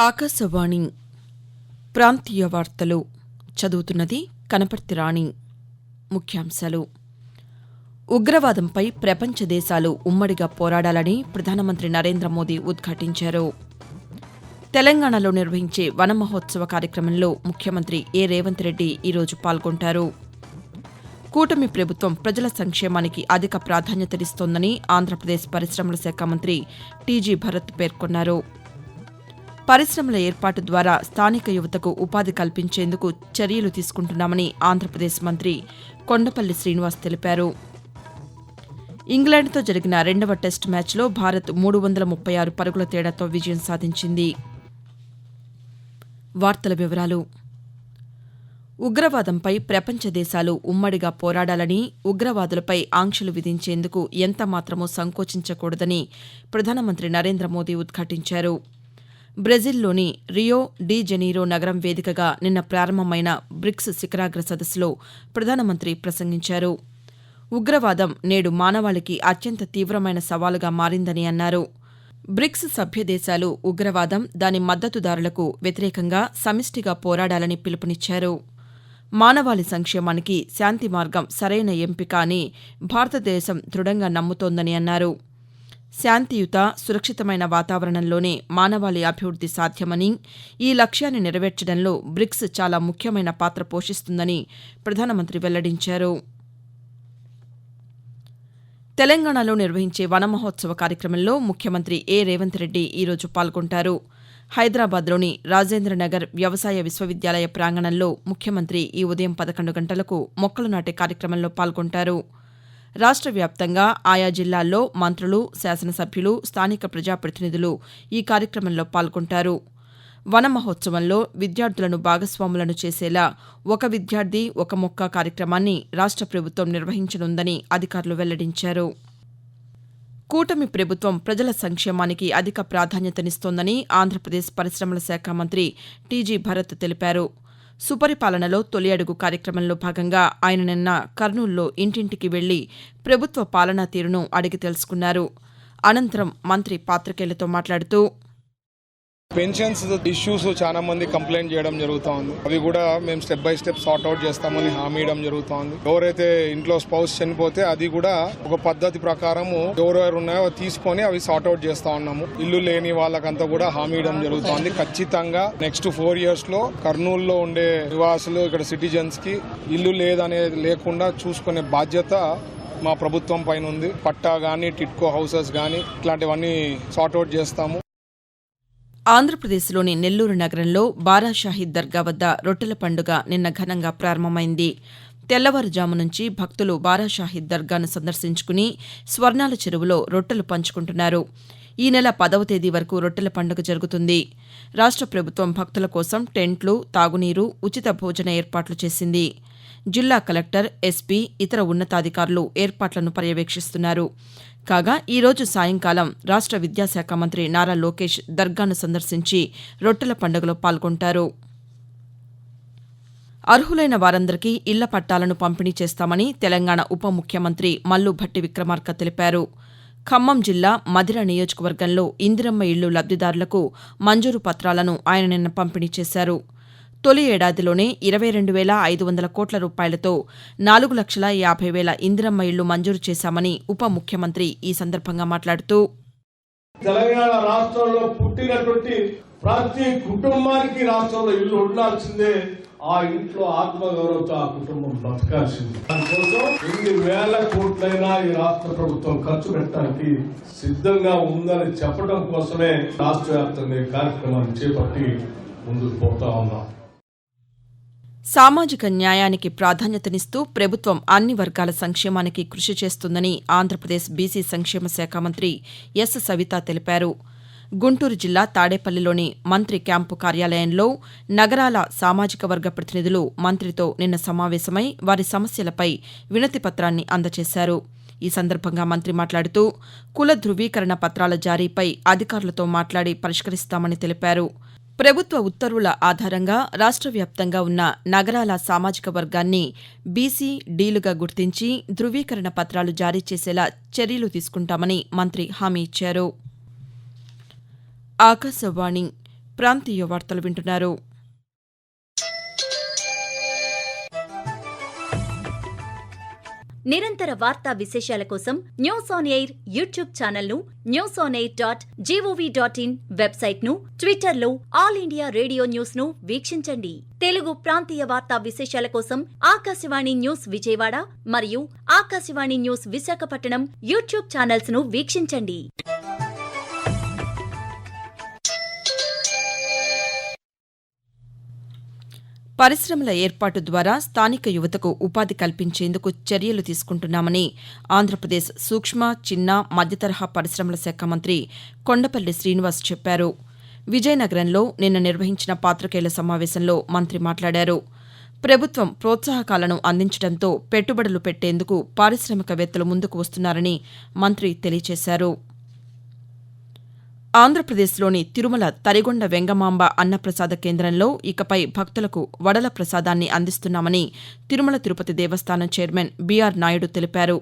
ఆకాశవాణి ప్రాంతీయ వార్తలు చదువుతున్నది కనపర్తి రాణి. ముఖ్యాంశాలు. ఉగ్రవాదంపై ప్రపంచ దేశాలు ఉమ్మడిగా పోరాడాలని ప్రధానమంత్రి నరేంద్ర మోదీ ఉద్ఘాటించారు. తెలంగాణలో నిర్వహించే వన మహోత్సవ కార్యక్రమంలో ముఖ్యమంత్రి రేవంత్ రెడ్డి ఈరోజు పాల్గొంటారు. కూటమి ప్రభుత్వం ప్రజల సంక్షేమానికి అధిక ప్రాధాన్యతనిస్తోందని ఆంధ్రప్రదేశ్ పరిశ్రమల శాఖ మంత్రి టీజీ భరత్ పేర్కొన్నారు. పరిశ్రమల ఏర్పాటు ద్వారా స్థానిక యువతకు ఉపాధి కల్పించేందుకు చర్యలు తీసుకుంటున్నామని ఆంధ్రప్రదేశ్ మంత్రి కొండపల్లి శ్రీనివాస్ తెలిపారు. ఇంగ్లాండ్తో జరిగిన రెండవ టెస్టు మ్యాచ్లో భారత్ 336 పరుగుల తేడాతో విజయం సాధించింది. వార్తల వివరాలు. ఉగ్రవాదంపై ప్రపంచ దేశాలు ఉమ్మడిగా పోరాడాలని, ఉగ్రవాదులపై ఆంక్షలు విధించేందుకు ఎంతమాత్రమూ సంకోచించకూడదని ప్రధానమంత్రి నరేంద్ర మోదీ ఉద్ఘాటించారు. బ్రెజిల్లోని రియో డి జనీరో నగరం వేదికగా నిన్న ప్రారంభమైన బ్రిక్స్ శిఖరాగ్ర సదస్సులో ప్రధానమంత్రి ప్రసంగించారు. ఉగ్రవాదం నేడు మానవాళికి అత్యంత తీవ్రమైన సవాలుగా మారిందని అన్నారు. బ్రిక్స్ సభ్య దేశాలు ఉగ్రవాదం, దాని మద్దతుదారులకు వ్యతిరేకంగా సమిష్టిగా పోరాడాలని పిలుపునిచ్చారు. మానవాళి సంక్షేమానికి శాంతి మార్గం సరైన ఎంపిక అని భారతదేశం దృఢంగా నమ్ముతోందని అన్నారు. శాంతియుత, సురక్షితమైన వాతావరణంలోనే మానవాళి అభివృద్ది సాధ్యమని, ఈ లక్ష్యాన్ని నెరవేర్చడంలో బ్రిక్స్ చాలా ముఖ్యమైన పాత్ర పోషిస్తుందని ప్రధానమంత్రి వెల్లడించారు. తెలంగాణలో నిర్వహించే వన మహోత్సవ కార్యక్రమంలో ముఖ్యమంత్రి రేవంత్ రెడ్డి ఈరోజు పాల్గొంటారు. హైదరాబాద్లోని రాజేంద్రనగర్ వ్యవసాయ విశ్వవిద్యాలయ ప్రాంగణంలో ముఖ్యమంత్రి ఈ ఉదయం 11 గంటలకు మొక్కలు నాటే కార్యక్రమంలో పాల్గొంటారు. రాష్ట్ర వ్యాప్తంగా ఆయా జిల్లాల్లో మంత్రులు, శాసనసభ్యులు, స్థానిక ప్రజాప్రతినిధులు ఈ కార్యక్రమంలో పాల్గొంటారు. వన మహోత్సవంలో విద్యార్థులను భాగస్వాములను చేసేలా ఒక విద్యార్థి ఒక మొక్క కార్యక్రమాన్ని రాష్ట్ర ప్రభుత్వం నిర్వహించనుందని అధికారులు వెల్లడించారు. కూటమి ప్రభుత్వం ప్రజల సంక్షేమానికి అధిక ప్రాధాన్యతనిస్తోందని ఆంధ్రప్రదేశ్ పరిశ్రమల శాఖ మంత్రి టీజీ భరత్ తెలిపారు. సుపరిపాలనలో తొలి అడుగు కార్యక్రమంలో భాగంగా ఆయన నిన్న కర్నూలులో ఇంటింటికి వెళ్లి ప్రభుత్వ పాలనా తీరును అడిగి తెలుసుకున్నారు. అనంతరం మంత్రి పాతికేయులతో మాట్లాడుతూ, పెన్షన్స్ ఇష్యూస్ చాలా మంది కంప్లైంట్ చేయడం జరుగుతోంది. అవి కూడా మేము step by step sort out చేస్తామని హామీ ఇవ్వడం జరుగుతోంది. ఎవరైతే ఇంట్లో స్పౌస్ చనిపోతే అది కూడా ఒక పద్ధతి ప్రకారము ఎవరెవరు ఉన్నాయో తీసుకొని అవి సార్ట్ అవుట్ చేస్తా ఉన్నాము. ఇల్లు లేని వాళ్ళకంతా కూడా హామీ ఇవ్వడం జరుగుతోంది. ఖచ్చితంగా నెక్స్ట్ 4 years లో కర్నూలులో ఉండే నివాసులు, ఇక్కడ సిటిజన్స్ కి ఇల్లు లేదనేది లేకుండా చూసుకునే బాధ్యత మా ప్రభుత్వం పైన ఉంది. పట్టా గానీ, టిట్కో హౌసెస్ గానీ ఇట్లాంటివన్నీ సార్ట్ అవుట్ చేస్తాము. ఆంధ్రప్రదేశ్లోని నెల్లూరు నగరంలో బారాషాహీద్ దర్గా వద్ద రొట్టెల పండుగ నిన్న ఘనంగా ప్రారంభమైంది. తెల్లవారుజాము నుంచి భక్తులు బారాషాహీద్ దర్గాను సందర్శించుకుని స్వర్ణాల చెరువులో రొట్టెలు పంచుకుంటున్నారు. ఈ నెల 10వ తేదీ వరకు రొట్టెల పండుగ జరుగుతుంది. రాష్ట్ర ప్రభుత్వం భక్తుల కోసం టెంట్లు, తాగునీరు, ఉచిత భోజన ఏర్పాట్లు చేసింది. జిల్లా కలెక్టర్, ఎస్పీ, ఇతర ఉన్నతాధికారులు ఏర్పాట్లను పర్యవేక్షిస్తున్నారు. కాగా ఈరోజు సాయంకాలం రాష్ట్ర విద్యాశాఖ మంత్రి నారా లోకేష్ దర్గాను సందర్శించి రొట్టెల పండుగలో పాల్గొంటారు. అర్హులైన వారందరికీ ఇళ్ల పట్టాలను పంపిణీ చేస్తామని తెలంగాణ ఉప ముఖ్యమంత్రి మల్లు భట్టి విక్రమార్క తెలిపారు. ఖమ్మం జిల్లా మధిర నియోజకవర్గంలో ఇందిరమ్మ ఇళ్లు లబ్దిదారులకు మంజూరు పత్రాలను ఆయన నిన్న పంపిణీ చేశారు. తొలి ఏడాదిలోనే 22,500 కోట్ల రూపాయలతో 4,50,000 ఇందిరమ్మ ఇళ్లు మంజూరు చేశామని ఉప ముఖ్యమంత్రి ఈ సందర్భంగా మాట్లాడుతూ, తెలంగాణ రాష్ట్రంలో పుట్టినటువంటి ప్రతి కుటుంబానికి రాష్ట్రంలో ఇల్లు ఉండాల్సిందే. ఆ ఇంట్లో ఆత్మగౌరవంతో ఆ కుటుంబం బతకాల్సింది. దానికోసం ఎన్ని వేల కోట్లైనా ఈ రాష్ట్ర ప్రభుత్వం ఖర్చు పెట్టడానికి సిద్ధంగా ఉందని చెప్పడం కోసమే రాష్ట్ర వ్యాప్తంగా ఈ కార్యక్రమాన్ని చేపట్టి ముందుకు పోతా ఉన్నాం. సామాజిక న్యాయానికి ప్రాధాన్యతనిస్తూ ప్రభుత్వం అన్ని వర్గాల సంక్షేమానికి కృషి చేస్తుందని ఆంధ్రప్రదేశ్ బీసీ సంక్షేమ శాఖ మంత్రి ఎస్ సవిత తెలిపారు. గుంటూరు జిల్లా తాడేపల్లిలోని మంత్రి క్యాంపు కార్యాలయంలో నగరాల సామాజిక వర్గ ప్రతినిధులు మంత్రితో నిన్న సమావేశమై వారి సమస్యలపై వినతి పత్రాన్ని అందజేశారు. ఈ సందర్భంగా మంత్రి మాట్లాడుతూ, కుల ధృవీకరణ పత్రాల జారీపై అధికారులతో మాట్లాడి పరిష్కరిస్తామని తెలిపారు. ప్రభుత్వ ఉత్తర్వుల ఆధారంగా రాష్ట్ర వ్యాప్తంగా ఉన్న నగరాల సామాజిక వర్గాన్ని బీసీ, డీలుగా గుర్తించి ధృవీకరణ పత్రాలు జారీ చేసేలా చర్యలు తీసుకుంటామని మంత్రి హామీ ఇచ్చారు. ఆకాశవాణి ప్రాంతీయ వార్తలు వింటున్నారు. నిరంతర వార్తా విశేషాల కోసం న్యూస్ ఆన్ ఎయిర్ యూట్యూబ్ ఛానల్ను, newsonair.gov.in వెబ్సైట్ను, ట్విట్టర్లో ఆల్ ఇండియా రేడియో న్యూస్ను వీక్షించండి. తెలుగు ప్రాంతీయ వార్తా విశేషాల కోసం ఆకాశవాణి న్యూస్ విజయవాడ మరియు ఆకాశవాణి న్యూస్ విశాఖపట్నం యూట్యూబ్ ఛానల్స్ను వీక్షించండి. పరిశ్రమల ఏర్పాటు ద్వారా స్థానిక యువతకు ఉపాధి కల్పించేందుకు చర్యలు తీసుకుంటున్నామని ఆంధ్రప్రదేశ్ సూక్ష్మ, చిన్న, మధ్యతరహా పరిశ్రమల శాఖ మంత్రి కొండపల్లి శ్రీనివాస్ చెప్పారు. విజయనగరంలో నిన్న నిర్వహించిన పాతికేయుల సమావేశంలో మంత్రి మాట్లాడారు. ప్రభుత్వం ప్రోత్సాహకాలను అందించడంతో పెట్టుబడులు పెట్టేందుకు పారిశ్రామికవేత్తలు ముందుకు వస్తున్నారని మంత్రి తెలియజేశారు. ఆంధ్రప్రదేశ్లోని తిరుమల తరిగొండ వెంగమాంబ అన్నప్రసాద కేంద్రంలో ఇకపై భక్తులకు వడల ప్రసాదాన్ని అందిస్తున్నామని తిరుమల తిరుపతి దేవస్థానం చైర్మన్ బీఆర్ నాయుడు తెలిపారు.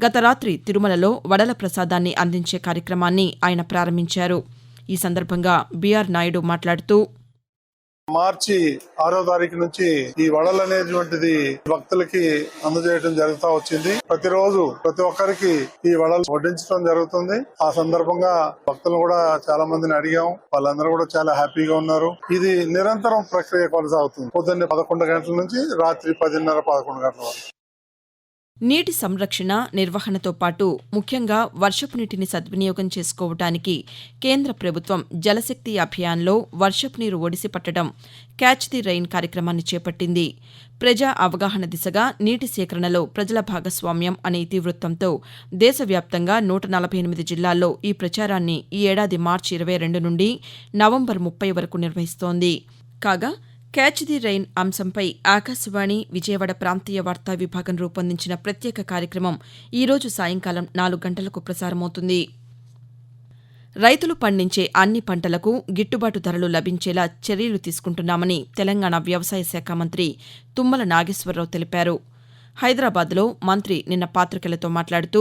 గత రాత్రి తిరుమలలో వడల ప్రసాదాన్ని అందించే కార్యక్రమాన్ని ఆయన ప్రారంభించారు. ఈ సందర్భంగా బీఆర్ నాయుడు మాట్లాడుతూ, మార్చి 6వ తారీఖు నుంచి ఈ వడలు అనేటువంటిది భక్తులకి అందజేయడం జరుగుతూ వచ్చింది. ప్రతిరోజు ప్రతి ఒక్కరికి ఈ వడలు వడ్డించడం జరుగుతుంది. ఆ సందర్భంగా భక్తులు కూడా చాలా మందిని అడిగాం. వాళ్ళందరూ కూడా చాలా హ్యాపీగా ఉన్నారు. ఇది నిరంతరం ప్రక్రియ కొనసాగుతుంది. పొద్దున్నే 11 గంటల నుంచి రాత్రి 10:30, 11 గంటల వరకు. నీటి సంరక్షణ, నిర్వహణతో పాటు ముఖ్యంగా వర్షపు నీటిని సద్వినియోగం చేసుకోవడానికి కేంద్ర ప్రభుత్వం జలశక్తి అభియాన్లో వర్షపు నీరు ఒడిసి పట్టడం క్యాచ్ ది రైన్ కార్యక్రమాన్ని చేపట్టింది. ప్రజా అవగాహన దిశగా నీటి సేకరణలో ప్రజల భాగస్వామ్యం అనే ఇతివృత్తంతో దేశవ్యాప్తంగా 148 జిల్లాల్లో ఈ ప్రచారాన్ని ఈ ఏడాది మార్చి 22 నుండి నవంబర్ 30 వరకు నిర్వహిస్తోంది. కాగా క్యాచ్ ది రైన్ అంశంపై ఆకాశవాణి విజయవాడ ప్రాంతీయ వార్తా విభాగం రూపొందించిన ప్రత్యేక కార్యక్రమం ఈరోజు సాయంకాలం 4 గంటలకు ప్రసారమవుతుంది. రైతులు పండించే అన్ని పంటలకు గిట్టుబాటు ధరలు లభించేలా చర్యలు తీసుకుంటున్నామని తెలంగాణ వ్యవసాయ శాఖ మంత్రి తుమ్మల నాగేశ్వరరావు తెలిపారు. హైదరాబాద్లో మంత్రి నిన్న పాతికేయులతో మాట్లాడుతూ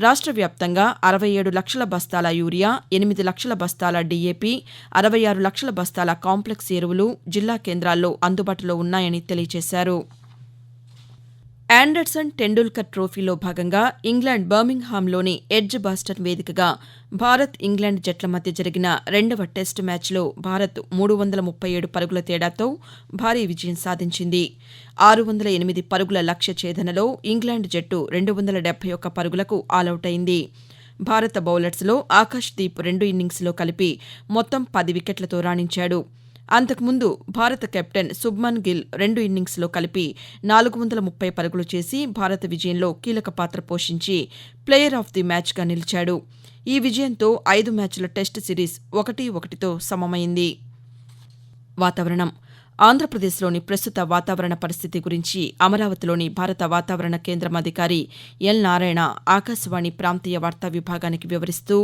రాష్ట్ర వ్యాప్తంగా 67 లక్షల బస్తాల యూరియా, 8 లక్షల బస్తాల డీఏపీ, 66 లక్షల బస్తాల కాంప్లెక్స్ ఎరువులు జిల్లా కేంద్రాల్లో అందుబాటులో ఉన్నాయని తెలియజేశారు. ఆండర్సన్ టెండూల్కర్ ట్రోఫీలో భాగంగా ఇంగ్లాండ్ బర్మింగ్హామ్లోని ఎడ్జ్ బాస్టన్ వేదికగా భారత్, ఇంగ్లాండ్ జట్ల మధ్య జరిగిన 2వ టెస్టు మ్యాచ్లో భారత్ 337 పరుగుల తేడాతో భారీ విజయం సాధించింది. 608 పరుగుల లక్ష్య ఛేదనలో ఇంగ్లాండ్ జట్టు 271 పరుగులకు ఆలౌట్ అయింది. భారత బౌలర్స్లో ఆకాశ్దీప్ 2 ఇన్నింగ్స్లో కలిపి మొత్తం 10 వికెట్లతో రాణించాడు. అంతకుముందు భారత కెప్టెన్ శుభ్మన్ గిల్ 2 ఇన్నింగ్స్లో కలిపి 430 పరుగులు చేసి భారత విజయంలో కీలక పాత్ర పోషించి ప్లేయర్ ఆఫ్ ది మ్యాచ్గా నిలిచాడు. ఈ విజయంతో 5 మ్యాచ్ల టెస్టు సిరీస్ 1-1తో సమమైంది. వాతావరణం. ఆంధ్రప్రదేశ్లోని ప్రస్తుత వాతావరణ పరిస్థితి గురించి అమరావతిలోని భారత వాతావరణ కేంద్రం అధికారి ఎల్ నారాయణ ఆకాశవాణి ప్రాంతీయ వార్తా విభాగానికి వివరిస్తూ,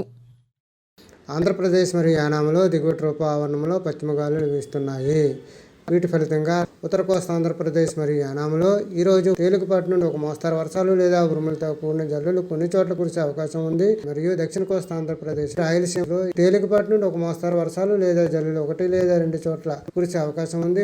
ఆంధ్రప్రదేశ్ మరియు యానాంలో దిగువ ట్రోపావరణంలో పశ్చిమ గాలులు వీస్తున్నాయి. వీటి ఫలితంగా ఉత్తర కోస్తా ఆంధ్రప్రదేశ్ మరియు యానాంలో ఈరోజు తేలికపాటి నుండి ఒక మోస్తరు వర్షాలు లేదా ఉరుములతో కూడిన జల్లులు కొన్ని చోట్ల కురిసే అవకాశం ఉంది. మరియు దక్షిణ కోస్తా ఆంధ్రప్రదేశ్, రాయలసీమలో తేలికపాటి నుండి ఒక మోస్తరు వర్షాలు లేదా జల్లులు 1 లేదా 2 చోట్ల కురిసే అవకాశం ఉంది.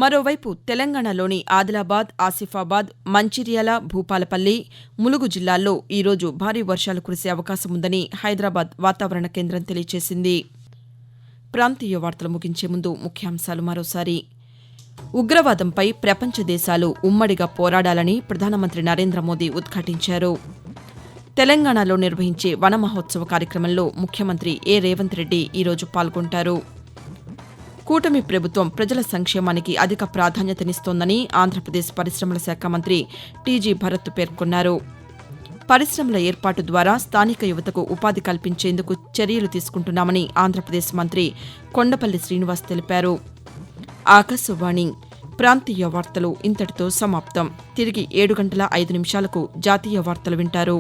మరోవైపు తెలంగాణలోని ఆదిలాబాద్, ఆసిఫాబాద్, మంచిర్యాల, భూపాలపల్లి, ములుగు జిల్లాల్లో ఈరోజు భారీ వర్షాలు కురిసే అవకాశం ఉందని హైదరాబాద్ వాతావరణ కేంద్రం తెలియజేసింది. ప్రాంతీయ వార్తలు ముగించే ముందు ముఖ్యాంశాలు మరోసారి. ఉగ్రవాదంపై ప్రపంచ దేశాలు ఉమ్మడిగా పోరాడాలని ప్రధానమంత్రి నరేంద్ర మోదీ ఉద్ఘాటించారు. తెలంగాణలో నిర్వహించే వన మహోత్సవ కార్యక్రమంలో ముఖ్యమంత్రి ఏ రేవంత్ రెడ్డి ఈరోజు పాల్గొంటారు. కూటమి ప్రభుత్వం ప్రజల సంక్షేమానికి అధిక ప్రాధాన్యతనిస్తోందని ఆంధ్రప్రదేశ్ పరిశ్రమల శాఖ మంత్రి టీజీ భరత్ పేర్కొన్నారు. పరిశ్రమల ఏర్పాటు ద్వారా స్థానిక యువతకు ఉపాధి కల్పించేందుకు చర్యలు తీసుకుంటున్నామని ఆంధ్రప్రదేశ్ మంత్రి కొండపల్లి శ్రీనివాస్ తెలిపారు. ఆకాశవాణి ప్రాంతీయ వార్తలు ఇంతటితో సమాప్తం. తిరిగి 7 గంటల 5 నిమిషాలకు జాతీయ వార్తలు వింటారు.